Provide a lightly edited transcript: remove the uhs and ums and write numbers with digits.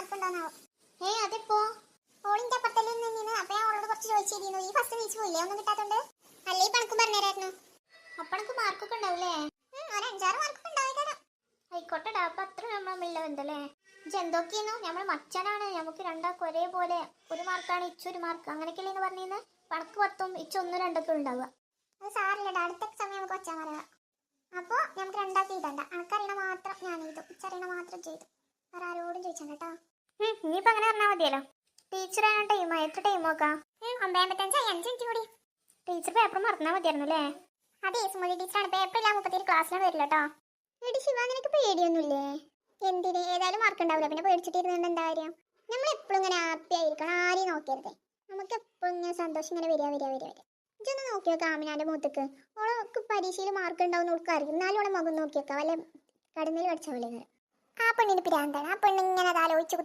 Mark ഉണ്ടാവും. അതിപ്പോ ഓളിന്റെ അപ്പത്തല്ലേ നിന്ന് അപ്പൊ ഞാൻ അവളോട് കുറച്ച് ചോദിച്ചിരുന്നു ഈ ഫസ്റ്റ് നീച്ച് പോയില്ലേ ഒന്നും കിട്ടാത്തോണ്ട്. അല്ലേ പണക്കും പറഞ്ഞുതരായിരുന്നു. അപ്പൊ എനിക്ക് മാർക്കൊക്കെ ഉണ്ടാവൂലേ? ഒരു 5-6 മാർക്കൊക്കെ ഉണ്ടാവും. ആയിക്കോട്ടെടാ. അപ്പൊ അത്ര നമ്മളെ എന്തല്ലേ എന്തൊക്കെയെന്നു നമ്മൾ മച്ചാനാണ്. നമുക്ക് രണ്ടാൾക്കും ഒരേപോലെ ഒരു മാർക്കാണ്. ഇച്ചൊരു മാർക്ക് അങ്ങനെയൊക്കെയല്ലേ പറഞ്ഞിരുന്നത്. പണക്ക് 10ഉം ഇച്ച 1-2 ഉണ്ടാവുക. അത് സാറില്ലടാ, അടുത്ത സമയം നമുക്ക് വെച്ചാൽ പറയാം. അപ്പോൾ നമുക്ക് രണ്ടാൾക്ക് എഴുതണ്ട. അനക്കറിയണ മാത്രം ഞാൻ എഴുതും, ഇച്ചറിയണ മാത്രം ചെയ്തു. വേറെ ആരോടും ചോദിച്ചാൽ കേട്ടോ. ഇനിയിപ്പോൾ അങ്ങനെ പറഞ്ഞാൽ മതിയല്ലോ. ടീച്ചറാണ് ടൈം. എത്ര ടൈം നോക്കാം? 9:55, 5 മിനിറ്റ് കൂടി. ടീച്ചർ പേപ്പർ മറന്നാൽ മതിയായിരുന്നു അല്ലേ? അതെ, സുമതി ടീച്ചറാണ്. പേപ്പറില്ല 37 ക്ലാസ്സിലാണ് വരില്ല കേട്ടോ. എടി ശിവ, നിനക്ക് പേടിയൊന്നുമില്ലേ? എന്തിന്? ഏതായാലും മാർക്ക് ഉണ്ടാവില്ല, പിന്നെ പേടിച്ചിട്ടിരുന്നുണ്ട് എന്താ കാര്യം? നമ്മൾ എപ്പോഴും ഇങ്ങനെ ഹാപ്പി ആയിരിക്കണം, ആരെയും നോക്കരുത്. നമുക്ക് എപ്പോഴും ഇങ്ങനെ സന്തോഷം ഇങ്ങനെ വരിക. ഇതൊന്ന് നോക്കി വെക്കാം ആമിനാന്റെ മുഖത്തേക്ക്. ഓൾക്ക് പരീക്ഷയിൽ മാർക്ക് ഉണ്ടാവും നോക്കാറില്ല, എന്നാലും ഓളെ മുഖം നോക്കി വെക്കാം. വല്ല കടന്നിൽ പഠിച്ച വിളികൾ. ആ പെണ്ണിന് പിരാന്താണ്. ആ പെണ്ണിങ്ങനെ അത് ആലോചിച്ച്